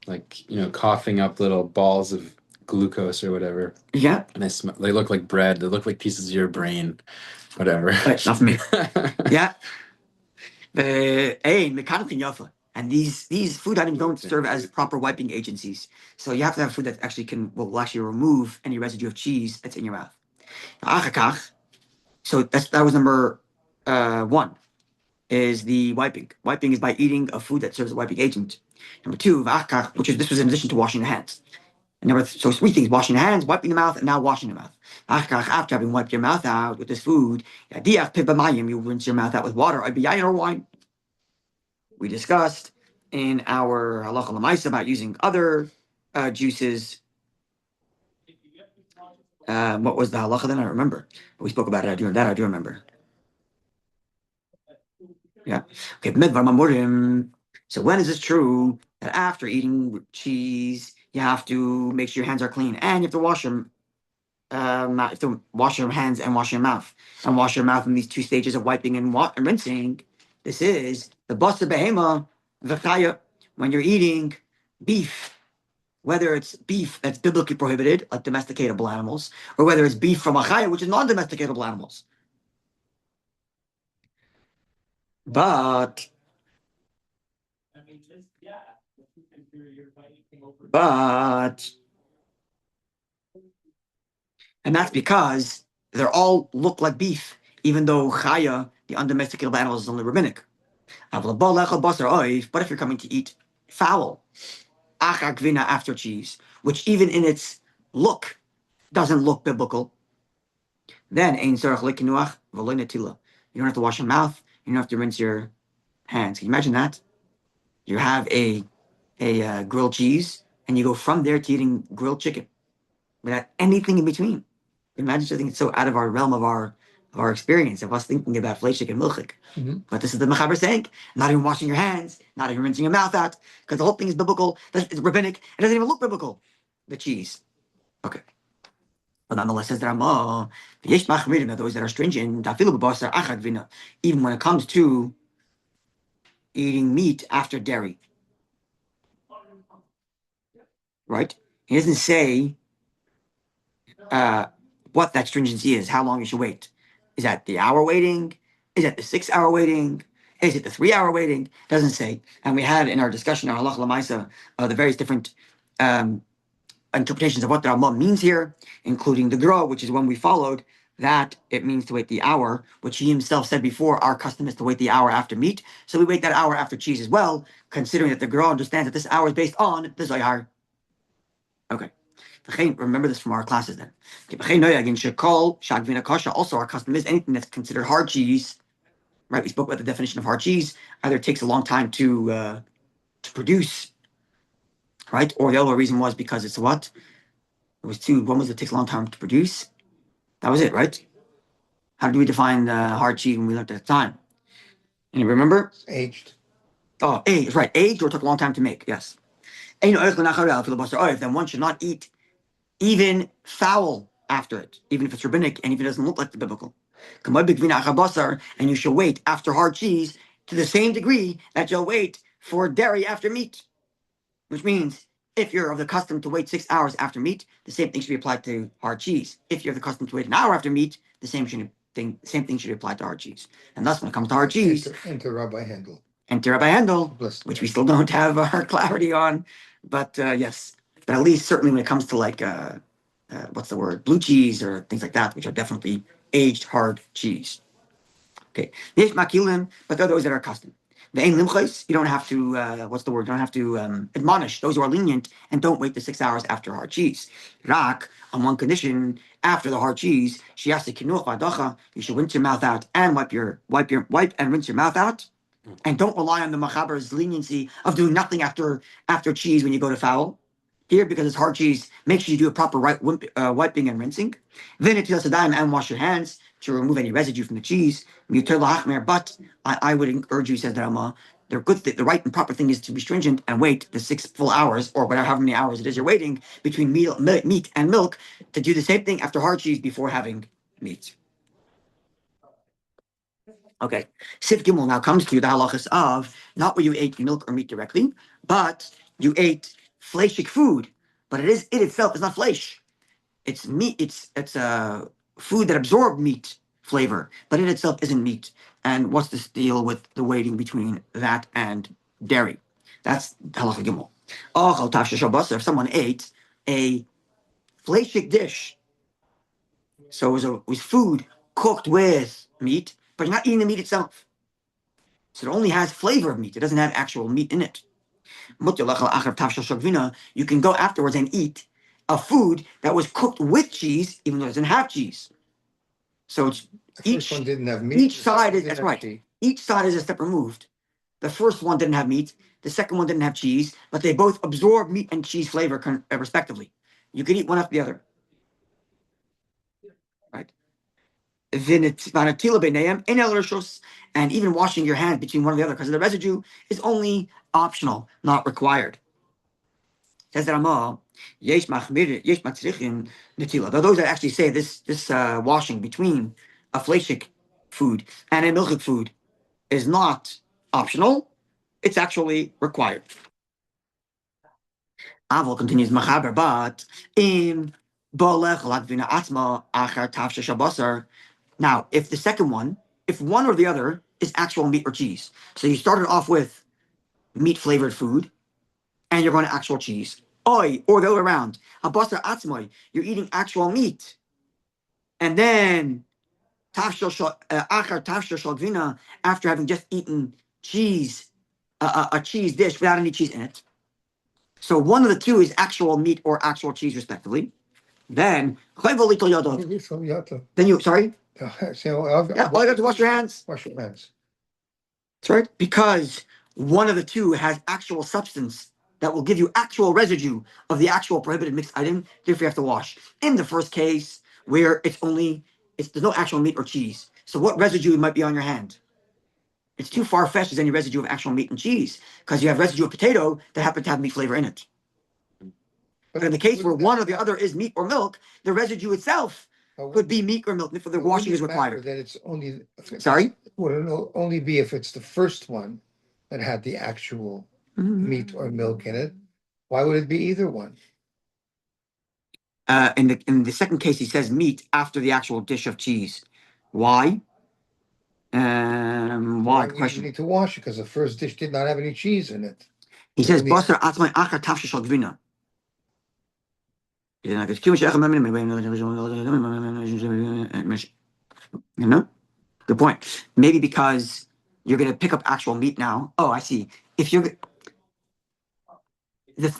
like, coughing up little balls of glucose or whatever. Yeah. And they look like bread. They look like pieces of your brain, whatever. Right, not for me. Yeah. And these food items don't serve as proper wiping agencies. So you have to have food that actually will actually remove any residue of cheese that's in your mouth. So that was number 1 is the wiping. Wiping is by eating a food that serves as a wiping agent. Number 2, this was in addition to washing the hands. And so 3 things: washing the hands, wiping the mouth, and now washing the mouth. After having wiped your mouth out with this food, you rinse your mouth out with water, or wine. We discussed in our halacha l'maisa about using other juices. What was the halacha then? I don't remember. We spoke about it. I do remember. Yeah. Okay. So when is this true that after eating cheese, you have to make sure your hands are clean and you have to wash them? You have to wash your hands and wash your mouth, and wash your mouth in these 2 stages of wiping and rinsing. This is the basa behema v'chaya. When you're eating beef, whether it's beef that's biblically prohibited, like domesticatable animals, or whether it's beef from a chaya, which is non-domesticatable animals. But and that's because they all look like beef, even though chaya, the undomesticatable animal, is only rabbinic. But if you're coming to eat fowl, after cheese, which even in its look doesn't look biblical, then you don't have to wash your mouth, you don't have to rinse your hands. Can you imagine that? You have a grilled cheese, and you go from there to eating grilled chicken without anything in between. Imagine something it's so out of our realm of our experience of us thinking about fleishik and milchik. Mm-hmm. But this is the mechaber saying, not even washing your hands, not even rinsing your mouth out, because the whole thing is biblical. It's rabbinic. It doesn't even look biblical. The cheese. Okay. But nonetheless, says there are those that are stringent. Even when it comes to eating meat after dairy. Right? He doesn't say what that stringency is, how long you should wait. Is that the hour waiting? Is that the 6-hour waiting? Is it the 3-hour waiting? Doesn't say. And we had in our discussion, our halacha l'maisa, the various different interpretations of what the Rambam means here, including the Gra, which is one we followed, that it means to wait the hour, which he himself said before, our custom is to wait the hour after meat. So we wait that hour after cheese as well, considering that the Gra understands that this hour is based on the Zohar. Okay. Remember this from our classes then. Also, our custom is anything that's considered hard cheese. Right? We spoke about the definition of hard cheese. Either it takes a long time to produce, right? Or the other reason was because it's what? It was 2. One was it takes a long time to produce. That was it, right? How do we define hard cheese when we learned at the time? And you remember? Aged. Oh, aged, right. Aged or took a long time to make, yes. Then one should not eat even fowl after it, even if it's rabbinic and even if it doesn't look like the biblical. And you shall wait after hard cheese to the same degree that you'll wait for dairy after meat. Which means if you're of the custom to wait 6 hours after meat, the same thing should be applied to hard cheese. If you're of the custom to wait an hour after meat, the same thing should be applied to hard cheese. And thus, when it comes to hard cheese, Enter Rabbi Handel. Enter Rabbi Handel, which we still don't have our clarity on. But yes, but at least certainly when it comes to like what's the word, blue cheese or things like that, which are definitely aged hard cheese. Okay, but there are those that are custom. You don't have to, what's the word? You don't have to admonish those who are lenient and don't wait the 6 hours after hard cheese. Rak, on one condition, after the hard cheese, you should rinse your mouth out and wipe and rinse your mouth out. And don't rely on the machaber's leniency of doing nothing after cheese when you go to fowl. Here, because it's hard cheese, make sure you do a proper wiping and rinsing. Then it tells and wash your hands to remove any residue from the cheese. But I would urge you, says the Rama, the right and proper thing is to be stringent and wait the 6 full hours or whatever, however many hours it is you're waiting between meat and milk to do the same thing after hard cheese before having meat. Okay, Sif Gimel now comes to the halachas of not where you ate milk or meat directly, but you ate fleshik food, but it itself is not flesh. It's meat. It's a food that absorbed meat flavor, but it itself isn't meat. And what's this deal with the waiting between that and dairy? That's halacha Gimel. If someone ate a fleshik dish, so it was food cooked with meat, but you're not eating the meat itself. So it only has flavor of meat. It doesn't have actual meat in it. You can go afterwards and eat a food that was cooked with cheese, even though it doesn't have cheese. So it's The first one didn't have meat. Each side is didn't that's have right. cheese. Each side is a step removed. The first one didn't have meat. The second one didn't have cheese, but they both absorb meat and cheese flavor respectively. You can eat one after the other. Right. And even washing your hands between one and the other because the residue is only optional, not required. Says that though those that actually say this washing between a fleshik food and a milchik food is not optional, it's actually required. Aval continues machaber, but in now, if the second one, if one or the other is actual meat or cheese, so you started off with meat flavored food, and you're going to actual cheese, or the other way around, you're eating actual meat, and then after having just eaten cheese, a cheese dish without any cheese in it. So one of the two is actual meat or actual cheese, respectively. Then you sorry. All you got to wash your hands. Wash your hands. That's right. Because one of the two has actual substance that will give you actual residue of the actual prohibited mixed item. Therefore, you have to wash. In the first case, where there's no actual meat or cheese. So what residue might be on your hand? It's too far-fetched as any residue of actual meat and cheese because you have residue of potato that happen to have meat flavor in it. But in the case where one or the other is meat or milk, the residue itself could be meat or milk. For the washing is required. That it's only. Sorry? Would it only be if it's the first one that had the actual meat or milk in it? Why would it be either one? In the second case, he says meat after the actual dish of cheese. Why? Why? You Question. need to wash it because the first dish did not have any cheese in it. He says, "Basar atzmai achar tafshe shel gvina." You know, good point. Maybe because you're going to pick up actual meat now. Oh, I see. If you're the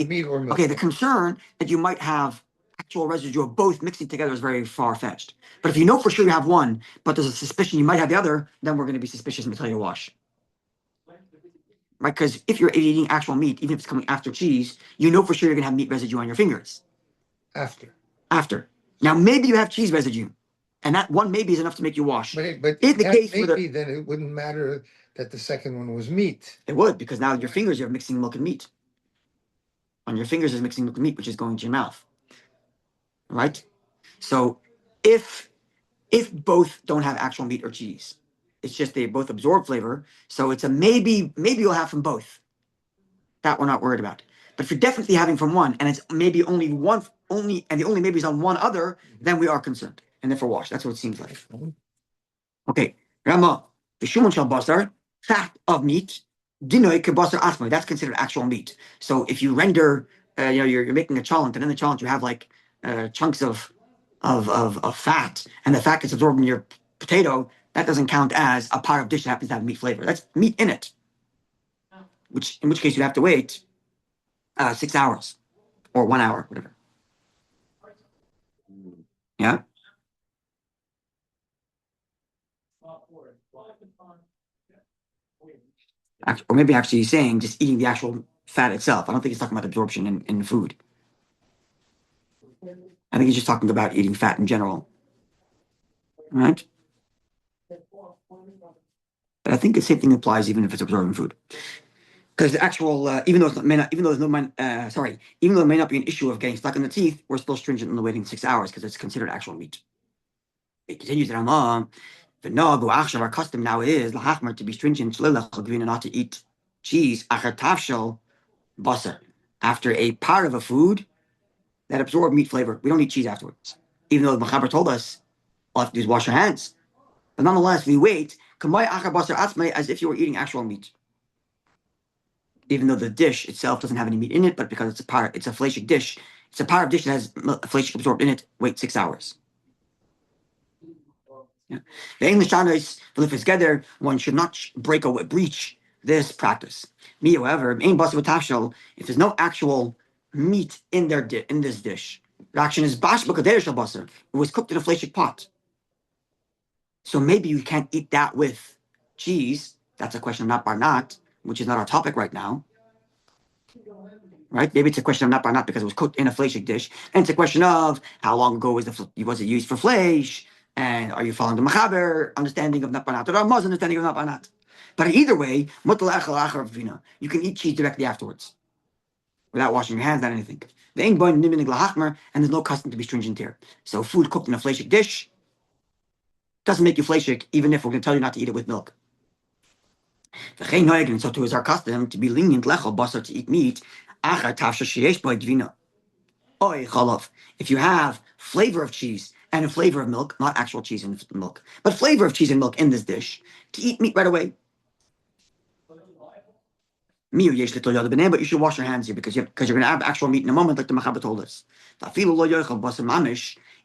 meat or milk. Okay, the concern that you might have actual residue of both mixing together is very far-fetched. But if you know for sure you have one, but there's a suspicion you might have the other, then we're going to be suspicious and tell you to wash. Right? Because if you're eating actual meat, even if it's coming after cheese, you know for sure you're going to have meat residue on your fingers. After. Now, maybe you have cheese residue, and that one maybe is enough to make you wash. But in the case maybe then it wouldn't matter that the second one was meat. It would, because now your fingers you're mixing milk and meat. On your fingers is mixing milk and meat, which is going to your mouth. Right? So if both don't have actual meat or cheese, it's just they both absorb flavor. So it's a maybe you'll have from both. That we're not worried about. But if you're definitely having from one, and it's maybe only and the only maybe is on one other, then we are concerned. And therefore wash. That's what it seems like. Okay. Rama, the shuman shel basar, fat of meat, dinoy kebasar asma. That's considered actual meat. So if you render, you're making a cholent, and in the cholent you have like chunks of fat, and the fat gets absorbed in your potato, that doesn't count as a part of dish that happens to have meat flavor. That's meat in it. In which case you have to wait 6 hours or 1 hour, whatever. Yeah. Or maybe actually he's saying just eating the actual fat itself. I don't think he's talking about absorption in food. I think he's just talking about eating fat in general. Right? But I think the same thing applies even if it's absorbing food. Because the actual, even though it may not, even though it may not be an issue of getting stuck in the teeth, we're still stringent in the waiting 6 hours because it's considered actual meat. It continues that the nog our custom now is lahachmer to be stringent, not to eat cheese after a part of a food that absorbed meat flavor. We don't eat cheese afterwards, even though the Machaber told us all you have to do is wash your hands. But nonetheless, we wait as if you were eating actual meat. Even though the dish itself doesn't have any meat in it, but because it's a fleishik dish, it's a part of dish that has fleishik absorbed in it, wait 6 hours. Yeah. The English standards, together, one should not breach this practice. Me, however, if there's no actual meat in this dish, the action is bash basar. It was cooked in a fleishik pot. So maybe you can't eat that with cheese. That's a question of not bar not, which is not our topic right now. Right? Maybe it's a question of not bar not because it was cooked in a fleishik dish, and it's a question of how long ago was it used for fleish, and are you following the Machaber understanding of not bar not or Ramaz understanding of not bar not? But either way, you can eat cheese directly afterwards without washing your hands, not anything. And there's no custom to be stringent here. So food cooked in a fleishik dish doesn't make you fleishik, even if we're going to tell you not to eat it with milk. And so too is our custom to be lenient to eat meat. If you have flavor of cheese and a flavor of milk, not actual cheese and milk, but flavor of cheese and milk in this dish, to eat meat right away. But you should wash your hands here because you're going to have actual meat in a moment, like the Machaber told us. Even if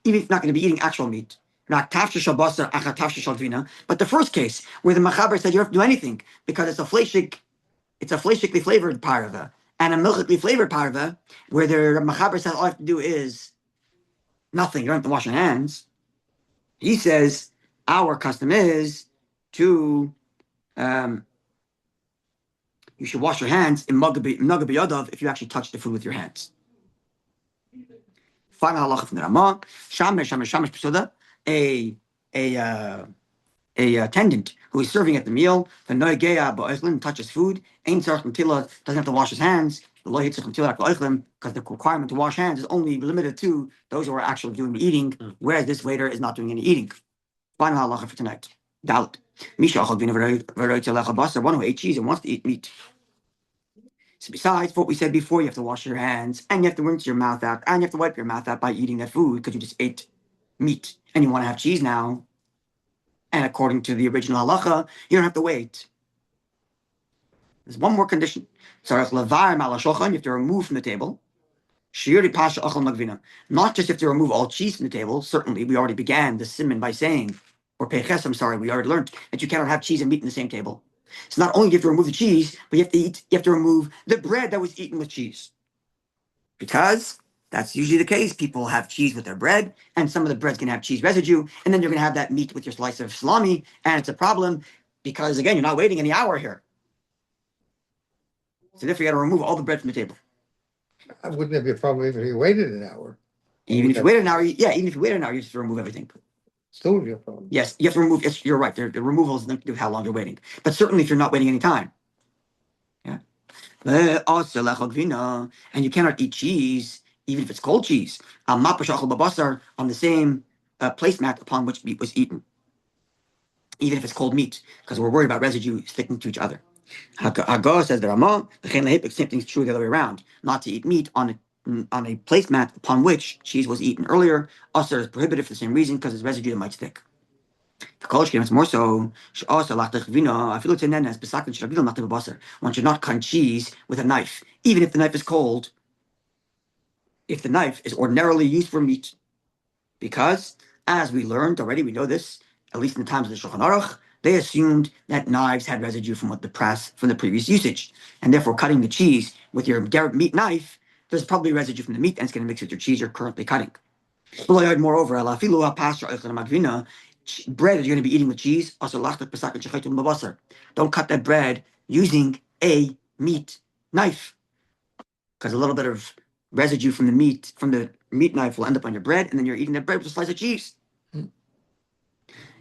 you're not going to be eating actual meat. But the first case, where the Machaber said you don't have to do anything because it's a fleshikly flavored parva and a milkily flavored parva, where the Machaber said all you have to do is nothing, you don't have to wash your hands. He says our custom is to you should wash your hands in Nagabi Yadav if you actually touch the food with your hands. Final halacha from the Ramah, Shamash Pesuda, a attendant who is serving at the meal, the Noigeya Ba'oichlin touches food, Ein Tzarech Natila doesn't have to wash his hands, the Lo Yitzarech Natila Ba'oichlin, because the requirement to wash hands is only limited to those who are actually doing the eating, whereas this waiter is not doing any eating. Final halacha for tonight. Dalit. Misha Achal Vina V'Roitza Basar, one who ate cheese and wants to eat meat. So besides what we said before, you have to wash your hands, and you have to rinse your mouth out, and you have to wipe your mouth out by eating that food because you just ate meat, and you want to have cheese now. And according to the original halacha, you don't have to wait. There's one more condition. You have to remove from the table. Not just if to remove all cheese from the table. Certainly, we already began the siman by saying, or peches, we already learned that you cannot have cheese and meat in the same table. So not only do you have to remove the cheese, but you have to remove the bread that was eaten with cheese. Because that's usually the case. People have cheese with their bread, and some of the bread's going to have cheese residue, and then you're going to have that meat with your slice of salami, and it's a problem because, again, you're not waiting any hour here. So therefore, you got to remove all the bread from the table. Wouldn't it be a problem if you waited an hour? Even if you waited an hour, even if you waited an hour, you have to remove everything. Still would be a problem. Yes, you have to remove. Yes, you're right. The removal is nothing to do with how long you're waiting. But certainly, if you're not waiting any time, yeah. And you cannot eat cheese, even if it's cold cheese, on the same placemat upon which meat was eaten, even if it's cold meat, because we're worried about residue sticking to each other. Hagar says the Ramah, the same thing is true the other way around. Not to eat meat on a placemat upon which cheese was eaten earlier. Usher is prohibited for the same reason because it's residue that might stick. It's more so. One should not cut cheese with a knife, even if the knife is cold. If the knife is ordinarily used for meat, because as we learned already, we know this at least in the times of the Shulchan Aruch, they assumed that knives had residue from the previous usage, and therefore cutting the cheese with your meat knife, there's probably residue from the meat, and it's going to mix with your cheese you're currently cutting. Moreover, bread that you're going to be eating with cheese, don't cut that bread using a meat knife, because a little bit of residue from the meat knife will end up on your bread, and then you're eating that bread with a slice of cheese.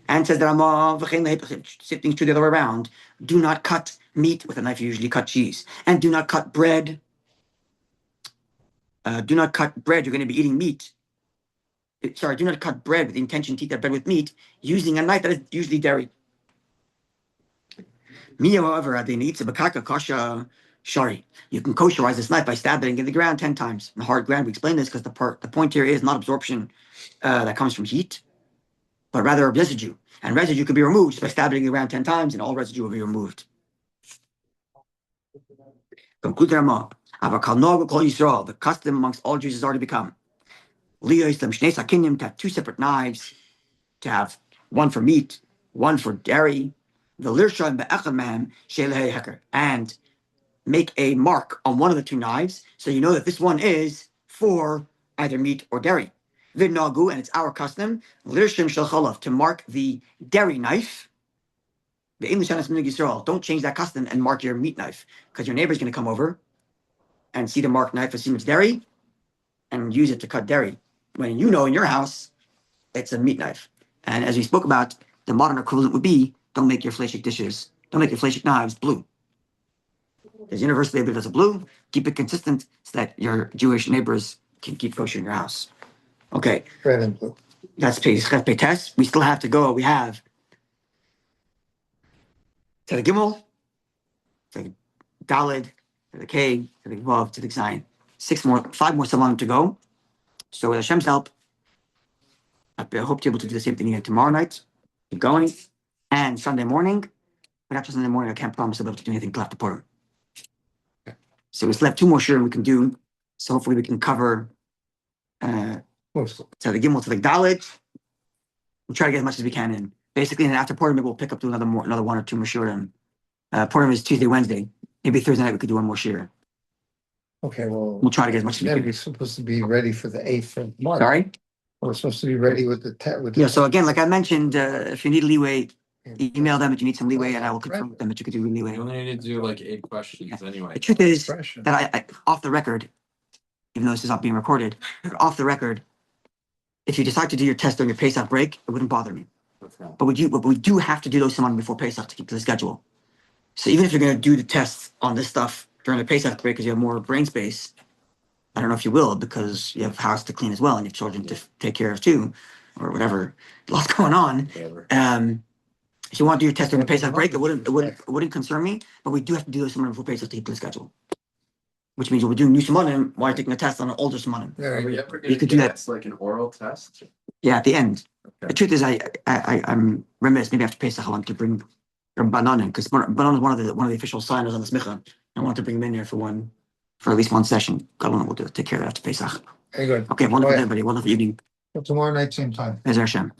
And says that same thing's true the other way around. Do not cut meat with a knife. You usually cut cheese, and do not cut bread. Do not cut bread. You're going to be eating meat. Sorry, do not cut bread with the intention to eat that bread with meat using a knife that is usually dairy. Me, however, shari. You can kosherize this knife by stabbing it in the ground 10 times. In the hard ground, we explain this because the point here is not absorption that comes from heat, but rather residue. And residue can be removed just by stabbing it around 10 times, and all residue will be removed. Conclude Rama. The custom amongst all Jews has already become to have 2 separate knives, to have one for meat, one for dairy, and make a mark on one of the 2 knives so you know that this one is for either meat or dairy. Vidnagu, and it's our custom, to mark the dairy knife. The English don't change that custom and mark your meat knife, because your neighbor's going to come over and see the marked knife, assume it's dairy, and use it to cut dairy. When you know in your house, it's a meat knife. And as we spoke about, the modern equivalent would be, don't make your fleshik knives blue. There's universally labeled as a blue. Keep it consistent so that your Jewish neighbors can keep kosher in your house. Okay. Red and blue. That's test. We still have to go. We have to the Gimel, to the Dalid, to the K, to the Vav, to the Zayin. 5 more Simanim to go. So with Hashem's help, I hope to be able to do the same thing again tomorrow night. Keep going. And Sunday morning. But after Sunday morning, I can't promise I'll be able to do anything till after Purim. So we still have 2 more shirim we can do. So hopefully we can cover to the Gimel, to the Dalit. We'll try to get as much as we can in. Basically, and after Purim, maybe we'll pick up to another 1 or 2 more shirim. Purim is Tuesday, Wednesday. Maybe Thursday night we could do 1 more shir. Okay, well, We'll try to get as much as we can. we're supposed to be ready for the 8th of March. Sorry? We're supposed to be ready with the Yeah, so again, like I mentioned, if you need leeway, email them if you need some leeway, and I will confirm with them that you could do leeway. You only need to do like 8 questions anyway. The truth is Pressure. that I off the record, even though this is not being recorded, off the record, if you decide to do your test during your Pesach break, it wouldn't bother me. Okay. But we do have to do those Simanim before Pesach to keep to the schedule. So even if you're going to do the tests on this stuff during the Pesach break because you have more brain space, I don't know if you will, because you have house to clean as well and you have children to take care of too, or whatever. Lots going on. Whatever. If you want to do your test during the Pesach break, it wouldn't concern me. But we do have to do those Simanim before Pesach to keep to the schedule. Which means we'll be doing new Simanim while you're taking a test on an older Simanim. There Are you we go. ever You gonna could do that. It's like an oral test? Yeah, at the end. Okay. The truth is, I'm remiss. Maybe after Pesach, I want to bring Banan in because Banan is one of the official signers on the Smicha. I want to bring him in here for at least 1 session. God willing, we'll take care of that after Pesach. Very good. Okay, wonderful Oh, yeah. everybody. Wonderful evening. Tomorrow night, same time. Be'ez Hashem.